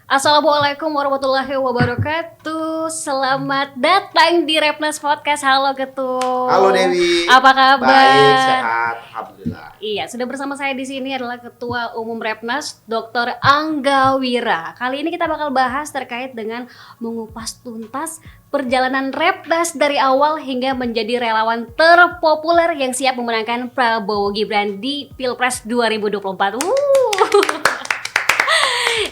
Assalamualaikum warahmatullahi wabarakatuh. Selamat datang di Repnas Podcast. Halo Ketum. Halo Dewi. Apa kabar? Baik, sehat, alhamdulillah. Iya, sudah bersama saya di sini adalah Ketua Umum Repnas, Dr. Angga Wira. Kali ini kita bakal bahas terkait dengan mengupas tuntas perjalanan Repnas dari awal hingga menjadi relawan terpopuler yang siap memenangkan Prabowo Gibran di Pilpres 2024.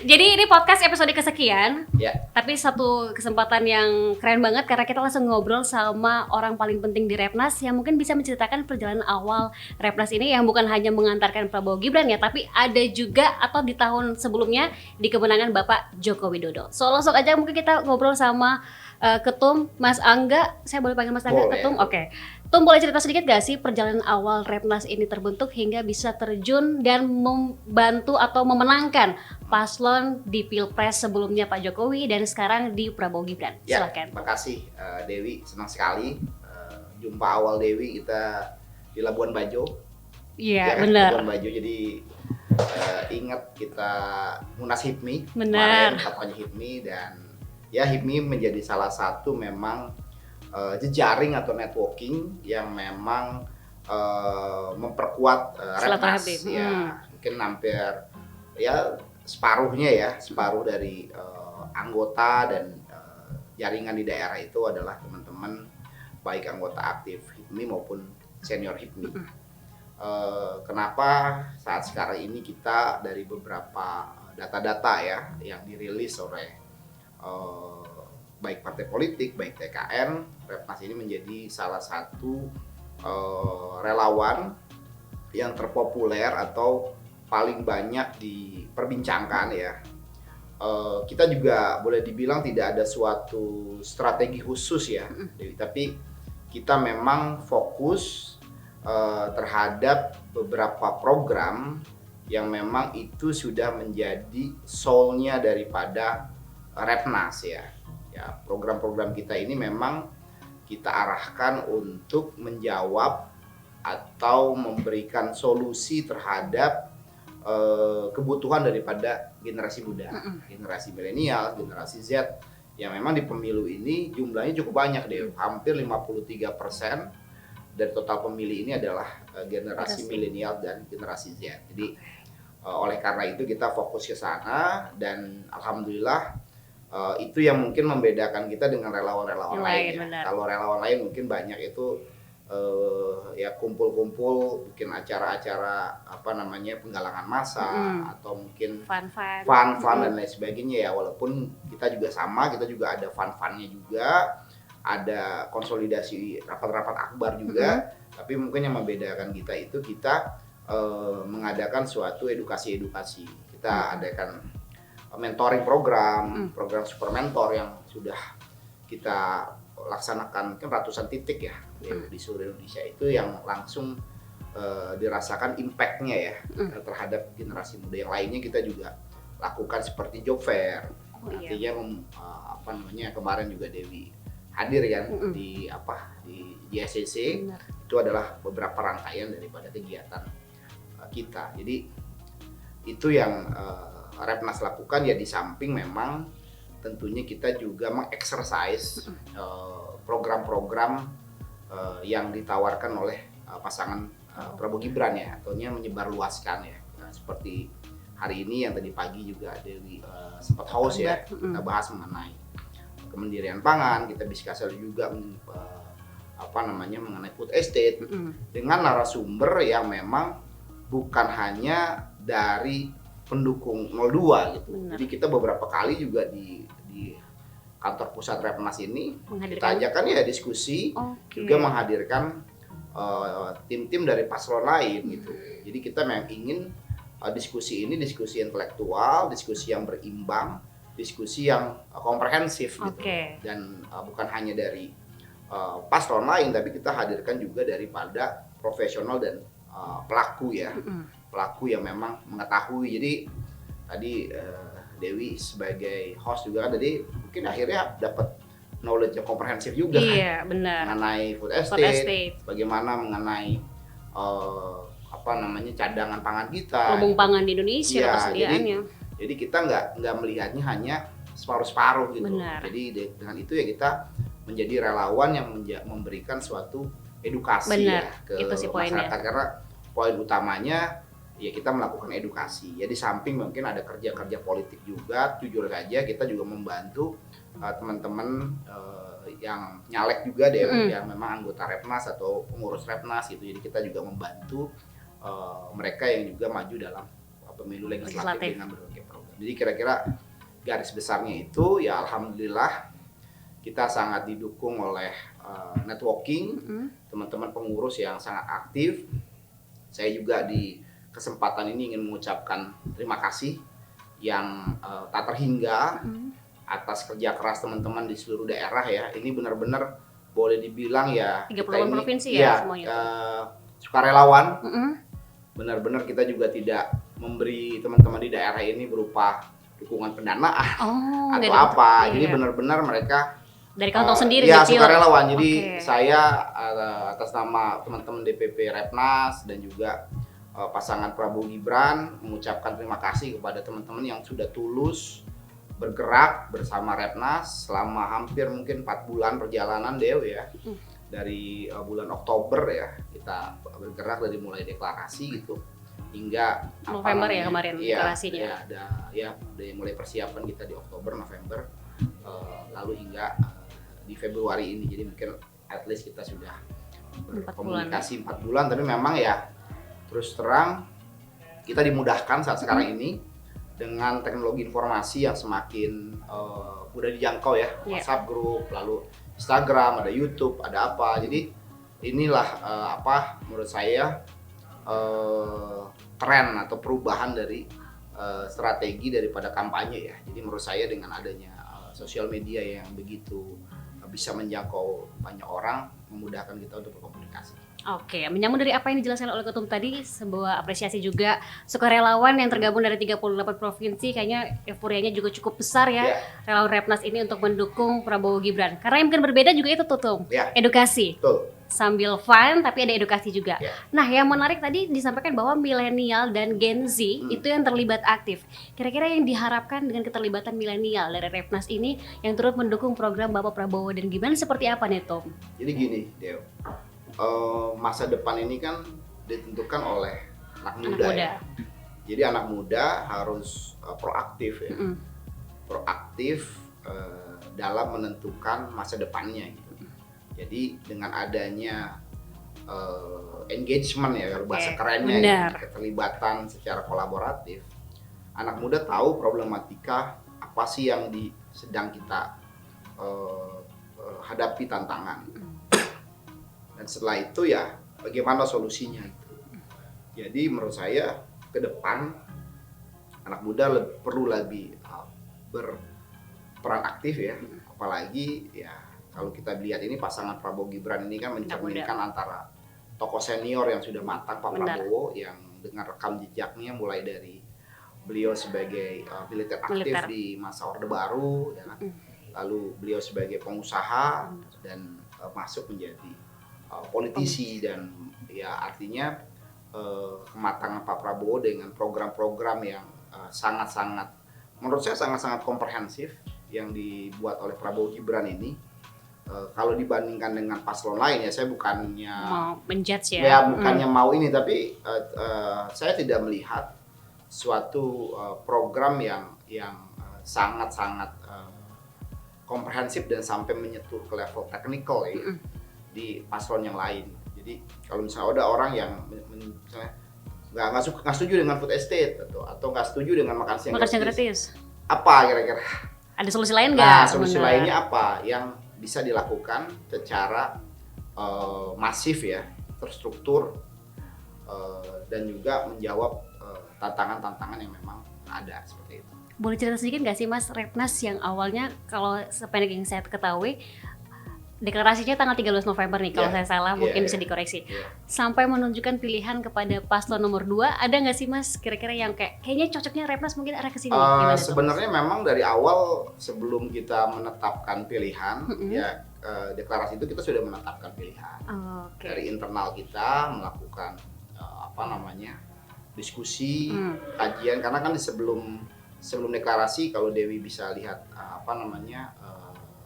Jadi ini podcast episode kesekian, tapi satu kesempatan yang keren banget karena kita langsung ngobrol sama orang paling penting di Repnas yang mungkin bisa menceritakan perjalanan awal Repnas ini yang bukan hanya mengantarkan Prabowo Gibran ya, tapi ada juga atau di tahun sebelumnya di kemenangan Bapak Joko Widodo. So langsung aja mungkin kita ngobrol sama Ketum, Mas Angga. Saya boleh panggil Mas Angga, boleh. Ketum? Oke. Tum, boleh cerita sedikit gak sih perjalanan awal Repnas ini terbentuk hingga bisa terjun dan membantu atau memenangkan paslon di Pilpres sebelumnya Pak Jokowi dan sekarang di Prabowo Gibran? Silakan. Terima kasih Dewi, senang sekali jumpa awal Dewi kita di Labuan Bajo. Iya, benar. Labuan Bajo, jadi ingat kita Munas HIPMI Benar. kemarin, kampanye HIPMI, dan ya HIPMI menjadi salah satu memang jejaring atau networking yang memang memperkuat Repnas ya. Mungkin hampir ya separuh dari anggota dan jaringan di daerah itu adalah teman-teman baik anggota aktif HIPMI maupun senior HIPMI. Kenapa saat sekarang ini kita dari beberapa data-data ya yang dirilis oleh baik partai politik, baik TKN, Repnas ini menjadi salah satu relawan yang terpopuler atau paling banyak diperbincangkan ya. Kita juga boleh dibilang tidak ada suatu strategi khusus ya, Dewi, tapi kita memang fokus terhadap beberapa program yang memang itu sudah menjadi soul-nya daripada Repnas ya. Program-program kita ini memang kita arahkan untuk menjawab atau memberikan solusi terhadap kebutuhan daripada generasi muda, generasi milenial, generasi Z yang memang di pemilu ini jumlahnya cukup banyak deh, hampir 53% dari total pemilih ini adalah generasi milenial dan generasi Z. Jadi oleh karena itu kita fokus ke sana dan alhamdulillah itu yang mungkin membedakan kita dengan relawan-relawan lain. Kalau relawan lain mungkin banyak itu ya kumpul-kumpul, bikin acara-acara penggalangan massa atau mungkin fun dan lain sebagainya ya. Walaupun kita juga sama, kita juga ada fun-funnya juga, ada konsolidasi rapat-rapat akbar juga. Tapi mungkin yang membedakan kita itu kita mengadakan suatu edukasi-edukasi. Kita adakan mentoring program super mentor yang sudah kita laksanakan mungkin ratusan titik ya di seluruh Indonesia, itu yang langsung dirasakan impact-nya ya terhadap generasi muda. Yang lainnya kita juga lakukan seperti job fair. Artinya kemarin juga Dewi hadir kan di JSCC. Itu adalah beberapa rangkaian daripada kegiatan kita. Jadi itu yang Repnas lakukan ya, di samping memang tentunya kita juga mengeksersis program-program yang ditawarkan oleh pasangan Prabowo Gibran ya, ataunya menyebarluaskan ya. Nah, seperti hari ini yang tadi pagi juga Dewi sempat host ya, kita bahas mengenai kemandirian pangan, kita diskusi juga mengenai food estate dengan narasumber yang memang bukan hanya dari pendukung 02 gitu. Jadi kita beberapa kali juga di kantor pusat Repnas ini kita ajakkan ya diskusi, juga menghadirkan tim-tim dari paslon lain gitu. Jadi kita memang ingin diskusi ini diskusi intelektual, diskusi yang berimbang, diskusi yang komprehensif gitu. Dan bukan hanya dari paslon lain, tapi kita hadirkan juga daripada profesional dan pelaku ya. Pelaku yang memang mengetahui. Jadi tadi Dewi sebagai host juga kan tadi mungkin akhirnya dapat knowledge yang komprehensif juga mengenai food estate, bagaimana mengenai cadangan pangan kita, lumbung pangan di Indonesia, persediaannya. Jadi kita nggak melihatnya hanya separuh-separuh gitu. Benar. Jadi dengan itu ya kita menjadi relawan yang memberikan suatu edukasi ya ke itu sih masyarakat. poinnya. Karena poin utamanya ya kita melakukan edukasi. Ya di samping mungkin ada kerja-kerja politik juga, jujur saja kita juga membantu teman-teman yang nyalek juga deh, yang memang anggota Repnas atau pengurus Repnas gitu. Jadi kita juga membantu mereka yang juga maju dalam pemilu legislatif dengan berbagai program. Jadi kira-kira garis besarnya itu ya alhamdulillah kita sangat didukung oleh networking, teman-teman pengurus yang sangat aktif. Saya juga di kesempatan ini ingin mengucapkan terima kasih yang tak terhingga atas kerja keras teman-teman di seluruh daerah ya. Ini benar-benar boleh dibilang ya 38 provinsi ya semuanya. Sukarelawan. Benar-benar kita juga tidak memberi teman-teman di daerah ini berupa dukungan pendanaan atau apa. Jadi benar-benar mereka dari kantong sendiri ya sukarelawan. Jadi saya atas nama teman-teman DPP Repnas dan juga pasangan Prabowo Gibran mengucapkan terima kasih kepada teman-teman yang sudah tulus bergerak bersama Repnas selama hampir mungkin 4 bulan perjalanan Dew ya. Dari bulan Oktober ya kita bergerak dari mulai deklarasi gitu hingga November ya kemarin deklarasinya. Ya dari mulai persiapan kita di Oktober, November, lalu hingga di Februari ini. Jadi mungkin at least kita sudah berkomunikasi 4 bulan, tapi memang ya terus terang kita dimudahkan saat sekarang ini dengan teknologi informasi yang semakin mudah dijangkau ya. WhatsApp group, lalu Instagram, ada YouTube, ada apa. Jadi inilah menurut saya tren atau perubahan dari strategi daripada kampanye ya. Jadi menurut saya dengan adanya sosial media yang begitu bisa menjangkau banyak orang, memudahkan kita untuk berkomunikasi. Oke, menyambung dari apa yang dijelaskan oleh Ketum tadi, sebuah apresiasi juga sukarelawan yang tergabung dari 38 provinsi, kayaknya euforianya juga cukup besar ya, relawan Repnas ini untuk mendukung Prabowo Gibran. Karena yang mungkin berbeda juga itu Tutum, edukasi. Betul. Sambil fun tapi ada edukasi juga. Nah, yang menarik tadi disampaikan bahwa milenial dan Gen Z itu yang terlibat aktif. Kira-kira yang diharapkan dengan keterlibatan milenial dari Repnas ini yang turut mendukung program Bapak Prabowo dan Gibran seperti apa nih Tom? Jadi gini Dew, masa depan ini kan ditentukan oleh anak muda. Ya. Jadi anak muda harus proaktif ya, proaktif dalam menentukan masa depannya gitu. Jadi dengan adanya engagement ya, bahasa kerennya ya, keterlibatan secara kolaboratif, anak muda tahu problematika apa sih yang sedang kita hadapi tantangan. Dan setelah itu ya bagaimana solusinya itu. Jadi menurut saya ke depan anak muda perlu lebih berperan aktif ya, apalagi ya kalau kita lihat ini pasangan Prabowo Gibran ini kan mencerminkan antara tokoh senior yang sudah matang Pak Prabowo yang dengan rekam jejaknya mulai dari beliau sebagai militer aktif di masa Orde Baru ya kan? Lalu beliau sebagai pengusaha dan masuk menjadi politisi dan ya artinya kematangan Pak Prabowo dengan program-program yang sangat-sangat menurut saya sangat-sangat komprehensif yang dibuat oleh Prabowo Gibran ini. Kalau dibandingkan dengan paslon lain ya saya bukannya mau menjudge ya, bukannya mau ini tapi saya tidak melihat suatu program yang sangat-sangat komprehensif dan sampai menyentuh ke level teknikal ya di paslon yang lain. Jadi kalau misalnya ada orang yang misalnya nggak setuju dengan food estate atau nggak setuju dengan makan siang gratis, apa kira-kira? Ada solusi lain nggak? Nah, solusi lainnya apa yang bisa dilakukan secara masif ya, terstruktur dan juga menjawab tantangan-tantangan yang memang ada seperti itu. Boleh cerita sedikit nggak sih Mas, Repnas yang awalnya kalau sependek yang saya ketahui deklarasinya tanggal 13 November nih, kalau saya salah mungkin bisa dikoreksi. Sampai menunjukkan pilihan kepada paslon nomor 2, ada nggak sih Mas kira-kira yang kayaknya cocoknya Repnas mungkin arah ke sini? Sebenarnya memang dari awal sebelum kita menetapkan pilihan, ya deklarasi itu kita sudah menetapkan pilihan. Dari internal kita melakukan diskusi, kajian, karena kan sebelum sebelum deklarasi kalau Dewi bisa lihat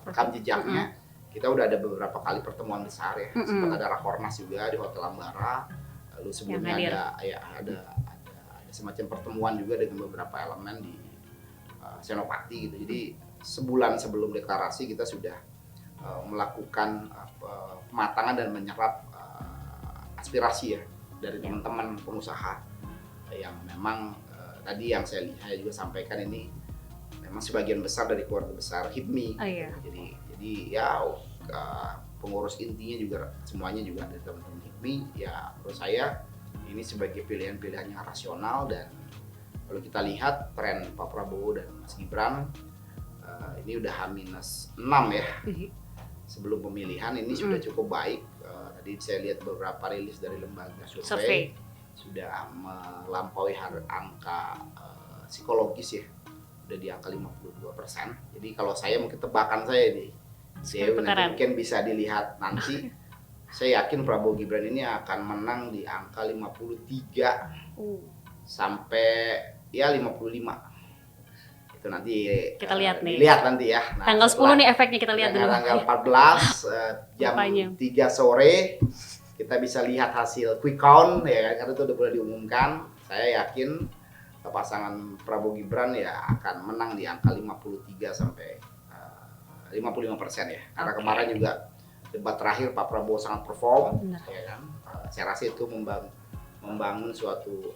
rekam jejaknya, kita udah ada beberapa kali pertemuan besar ya. Sempat ada rakornas juga di Hotel Ambara. Lalu sebelumnya ada semacam pertemuan juga dengan beberapa elemen di Senopati gitu. Jadi sebulan sebelum deklarasi kita sudah melakukan pematangan dan menyerap aspirasi ya dari teman-teman pengusaha yang memang tadi yang saya juga sampaikan ini memang sebagian besar dari keluarga besar HIPMI. Jadi ya pengurus intinya juga semuanya juga dari teman-teman HIPMI. Ya menurut saya ini sebagai pilihan-pilihan yang rasional, dan kalau kita lihat tren Pak Prabowo dan Mas Gibran ini udah H-6 ya sebelum pemilihan, ini sudah cukup baik. Tadi saya lihat beberapa rilis dari lembaga survei sudah melampaui angka psikologis ya, udah di angka 52%. Jadi kalau saya mungkin tebakan saya nih, mungkin bisa dilihat nanti. Saya yakin Prabowo Gibran ini akan menang di angka 53 sampai ya 55. Itu nanti kita lihat nih. Lihat nanti ya. Nah, tanggal 10 nih efeknya kita lihat dulu. Tanggal 14 jam 3 sore kita bisa lihat hasil quick count ya, karena itu udah boleh diumumkan. Saya yakin pasangan Prabowo Gibran ya akan menang di angka 53 sampai 55% ya. Karena kemarin juga debat terakhir Pak Prabowo sangat perform, ya kan. Saya rasa itu membangun suatu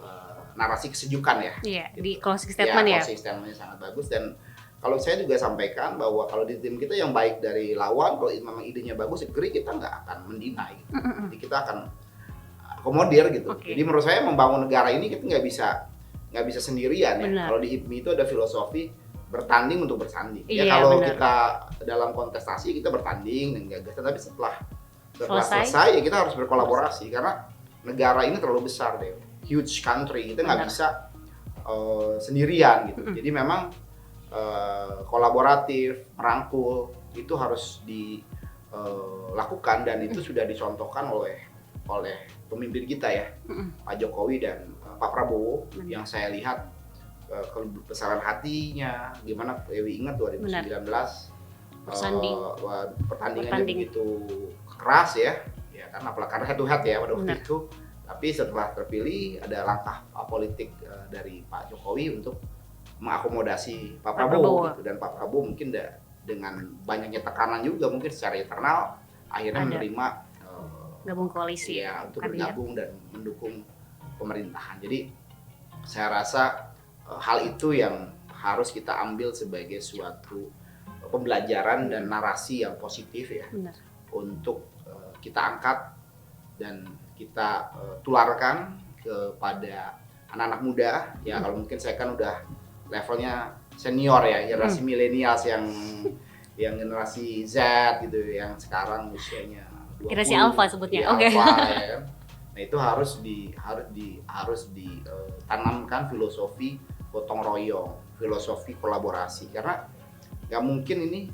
narasi kesejukan ya. Iya, di closing statement ya. Closing statementnya sangat bagus, dan kalau saya juga sampaikan bahwa kalau di tim kita yang baik dari lawan, kalau memang idenya bagus, kita nggak akan mendinai gitu. Jadi kita akan akomodir gitu. Jadi menurut saya membangun negara ini kita nggak bisa sendirian ya. Kalau di HIPMI itu ada filosofi bertanding untuk bersanding. Ya kalau kita dalam kontestasi kita bertanding dan gagasan, tapi setelah selesai ya kita harus berkolaborasi, karena negara ini terlalu besar deh, huge country, kita nggak bisa sendirian gitu. Jadi memang kolaboratif, merangkul itu harus dilakukan, dan itu sudah dicontohkan oleh pemimpin kita ya, Pak Jokowi dan Pak Prabowo. Yang saya lihat kebesaran hatinya, gimana Dewi ingat 2019 pertandingannya begitu keras ya karena head to head ya pada waktu itu. Tapi setelah terpilih ada langkah politik dari Pak Jokowi untuk mengakomodasi Pak Prabowo gitu. Dan Pak Prabowo mungkin dengan banyaknya tekanan juga mungkin secara internal akhirnya menerima gabung koalisi ya untuk bergabung dan mendukung pemerintahan. Jadi saya rasa hal itu yang harus kita ambil sebagai suatu pembelajaran dan narasi yang positif ya. Untuk kita angkat dan kita tularkan kepada anak-anak muda ya. Kalau mungkin saya kan udah levelnya senior ya, generasi milenials yang generasi Z gitu, yang sekarang usianya 20, generasi alpha sebutnya. Ya kan? Nah itu harus ditanamkan filosofi gotong royong, filosofi kolaborasi, karena nggak mungkin ini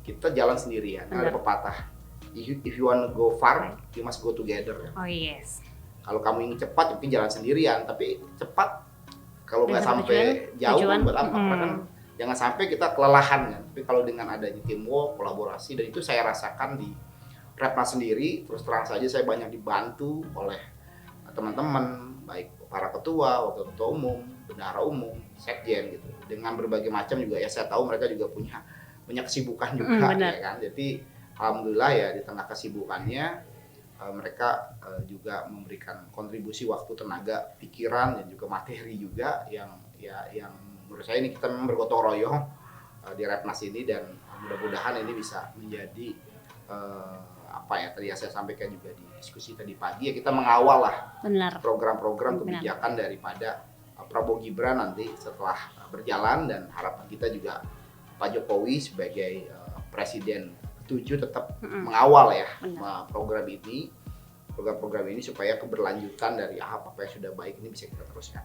kita jalan sendirian. Ada pepatah, if you want to go far, you must go together. Oh yes. Kalau kamu ingin cepat, mungkin jalan sendirian, tapi cepat kalau nggak sampai jauh buat apa? Kan jangan sampai kita kelelahan kan. Tapi kalau dengan adanya teamwork, kolaborasi, dan itu saya rasakan di Repnas sendiri, terus terang saja saya banyak dibantu oleh teman-teman, baik para ketua, wakil ketua umum, bendahara umum, sekjen gitu. Dengan berbagai macam juga ya, saya tahu mereka juga punya kesibukan juga ya kan. Jadi alhamdulillah ya di tengah kesibukannya mereka juga memberikan kontribusi waktu, tenaga, pikiran, dan juga materi juga yang menurut saya ini kita memang bergotong royong di Repnas ini, dan mudah-mudahan ini bisa menjadi tadi saya sampaikan juga di diskusi tadi pagi ya, kita mengawal lah program-program kebijakan daripada Prabowo Gibran nanti setelah berjalan, dan harapan kita juga Pak Jokowi sebagai presiden ke-7 tetap mengawal ya program ini supaya keberlanjutan dari apa yang sudah baik ini bisa kita teruskan.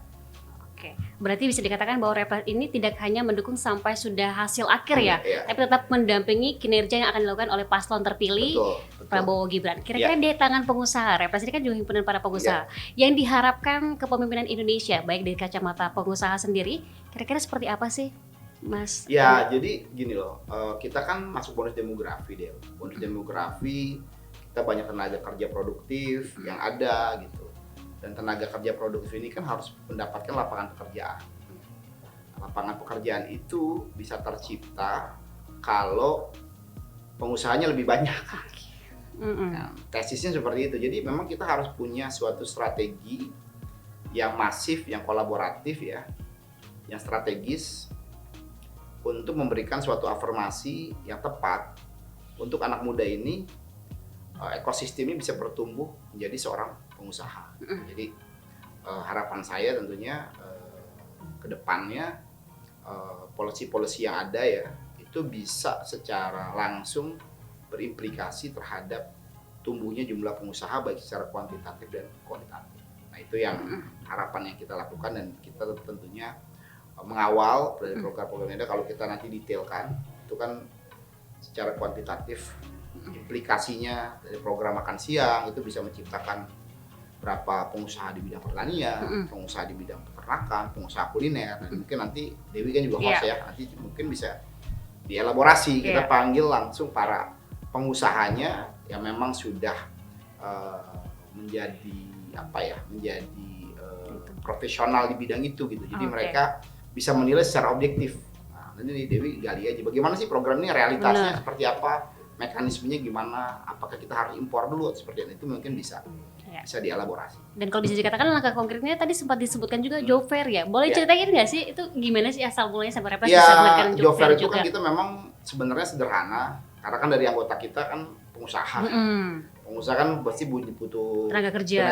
Oke, berarti bisa dikatakan bahwa Repnas ini tidak hanya mendukung sampai sudah hasil akhir ya, tapi tetap mendampingi kinerja yang akan dilakukan oleh paslon terpilih Prabowo Gibran. Kira-kira di tangan pengusaha, Repnas ini kan juga himpunan para pengusaha, yang diharapkan kepemimpinan Indonesia, baik dari kacamata pengusaha sendiri, Kira-kira seperti apa sih, Mas? Ya, jadi gini loh, kita kan masuk bonus demografi deh. Bonus demografi, kita banyak tenaga kerja produktif yang ada gitu. Dan tenaga kerja produktif ini kan harus mendapatkan lapangan pekerjaan. Lapangan pekerjaan itu bisa tercipta kalau pengusahanya lebih banyak. Nah, tesisnya seperti itu. Jadi memang kita harus punya suatu strategi yang masif, yang kolaboratif ya, yang strategis untuk memberikan suatu afirmasi yang tepat untuk anak muda ini, ekosistemnya bisa bertumbuh menjadi seorang pengusaha. Jadi harapan saya tentunya ke depannya polisi-polisi yang ada ya itu bisa secara langsung berimplikasi terhadap tumbuhnya jumlah pengusaha baik secara kuantitatif dan kualitatif. Nah itu yang harapan yang kita lakukan dan kita tentunya mengawal dari program-program ini. Kalau kita nanti detailkan itu kan secara kuantitatif implikasinya dari program makan siang itu bisa menciptakan berapa pengusaha di bidang pertanian, pengusaha di bidang peternakan, pengusaha kuliner. Dan mungkin nanti Dewi kan juga host ya, nanti mungkin bisa dielaborasi, kita panggil langsung para pengusahanya yang memang sudah menjadi profesional di bidang itu gitu. Jadi mereka bisa menilai secara objektif. Nah, nanti Dewi gali aja bagaimana sih program ini realitasnya seperti apa, mekanismenya gimana, apakah kita harus impor dulu atau seperti itu mungkin bisa dielaborasi. Dan kalau bisa dikatakan langkah konkretnya tadi sempat disebutkan juga job fair ya. Boleh ceritain nggak sih itu gimana sih asal mulanya sampai Repnas bisa mengadakan job fair itu juga? Kan kita memang sebenarnya sederhana karena kan dari anggota kita kan pengusaha. Pengusaha kan pasti butuh tenaga kerja.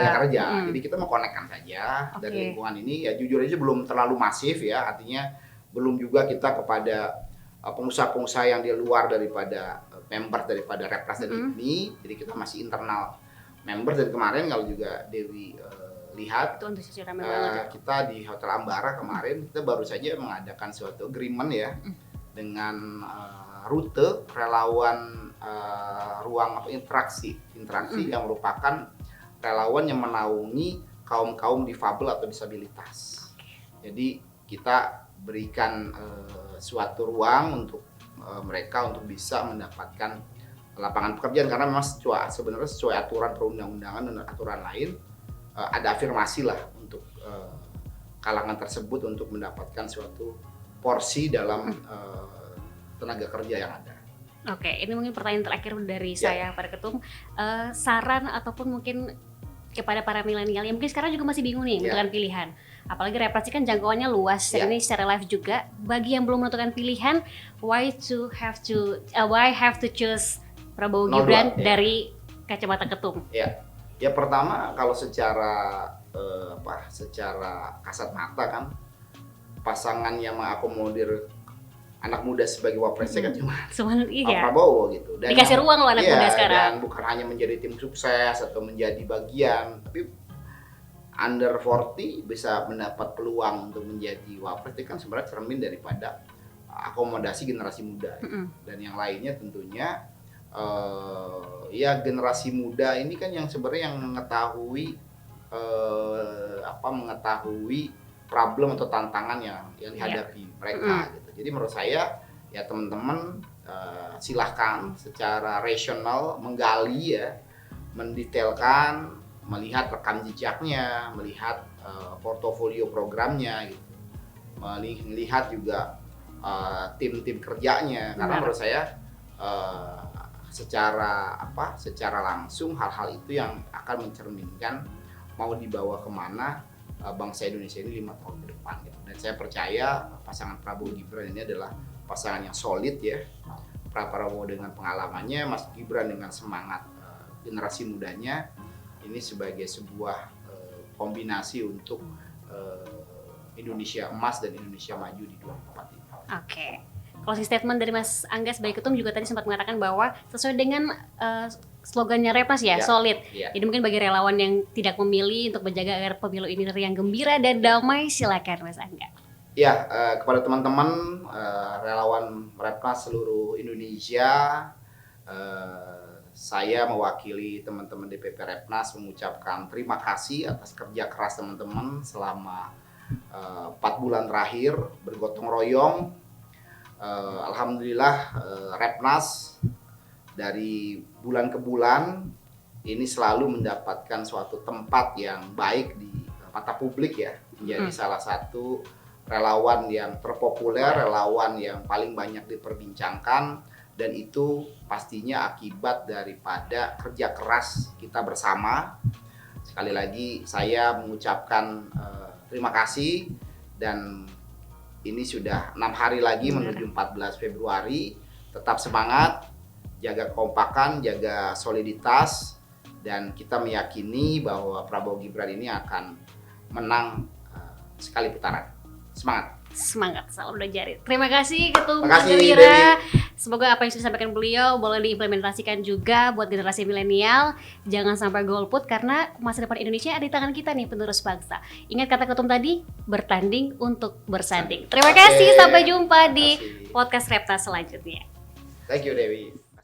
Jadi kita mau konekkan saja dari lingkungan ini ya, jujur aja belum terlalu masif ya, artinya belum juga kita kepada pengusaha-pengusaha yang di luar daripada member daripada Repnas ini. Jadi kita masih internal member. Dan kemarin kalau juga Dewi lihat kita di Hotel Ambara kemarin kita baru saja mengadakan suatu agreement ya dengan rute relawan ruang interaksi yang merupakan relawan yang menaungi kaum difabel atau disabilitas. Jadi kita berikan suatu ruang untuk mereka untuk bisa mendapatkan lapangan pekerjaan karena memang sebenarnya sesuai aturan perundang-undangan dan aturan lain ada afirmasi lah untuk kalangan tersebut untuk mendapatkan suatu porsi dalam tenaga kerja yang ada. Oke, ini mungkin pertanyaan terakhir dari saya Pak Ketum, saran ataupun mungkin kepada para milenial yang mungkin sekarang juga masih bingung nih menentukan pilihan. Apalagi Repnas kan jangkauannya luas, ini secara live juga. Bagi yang belum menentukan pilihan, why have to choose Prabowo Gibran dari kacamata Ketum? Ya pertama kalau secara kasat mata kan pasangan yang mengakomodir anak muda sebagai wapresnya kan cuma Prabowo gitu. Dan dikasih ruang loh anak muda sekarang. Dan bukan hanya menjadi tim sukses atau menjadi bagian, tapi under 40 bisa mendapat peluang untuk menjadi wapres itu kan sebenarnya cermin daripada akomodasi generasi muda. Dan yang lainnya tentunya generasi muda ini kan yang sebenarnya yang mengetahui problem atau tantangan yang dihadapi mereka gitu. Jadi menurut saya ya teman-teman silahkan secara rasional menggali ya, mendetailkan, melihat rekam jejaknya, melihat portofolio programnya gitu, melihat juga tim-tim kerjanya. Karena menurut saya secara langsung hal-hal itu yang akan mencerminkan mau dibawa kemana bangsa Indonesia ini 5 tahun ke depan gitu. Dan saya percaya pasangan Prabowo Gibran ini adalah pasangan yang solid ya. Prabowo dengan pengalamannya, Mas Gibran dengan semangat generasi mudanya, ini sebagai sebuah kombinasi untuk Indonesia emas dan Indonesia maju di 2024 ini. Oke. Closing statement dari Mas Angga sebagai ketum juga tadi sempat mengatakan bahwa sesuai dengan slogannya Repnas solid. Jadi mungkin bagi relawan yang tidak memilih untuk menjaga agar pemilu ini yang gembira dan damai, silakan Mas Angga. Ya, kepada teman-teman relawan Repnas seluruh Indonesia, saya mewakili teman-teman DPP Repnas mengucapkan terima kasih atas kerja keras teman-teman selama 4 bulan terakhir bergotong royong. Alhamdulillah Repnas dari bulan ke bulan ini selalu mendapatkan suatu tempat yang baik di mata publik ya, menjadi salah satu relawan yang terpopuler, relawan yang paling banyak diperbincangkan, dan itu pastinya akibat daripada kerja keras kita bersama. Sekali lagi saya mengucapkan terima kasih, dan ini sudah 6 hari lagi menuju 14 Februari. Tetap semangat, jaga kekompakan, jaga soliditas, dan kita meyakini bahwa Prabowo Gibran ini akan menang sekali putaran. Semangat. Semangat, salam udah jari. Terima kasih Ketum Terima kasih, Gerindra. Dewi. Semoga apa yang sudah disampaikan beliau boleh diimplementasikan juga buat generasi milenial. Jangan sampai golput karena masa depan Indonesia ada di tangan kita nih, penerus bangsa. Ingat kata Ketum tadi, bertanding untuk bersanding. Terima kasih, sampai jumpa di podcast Reptas selanjutnya. Thank you Dewi.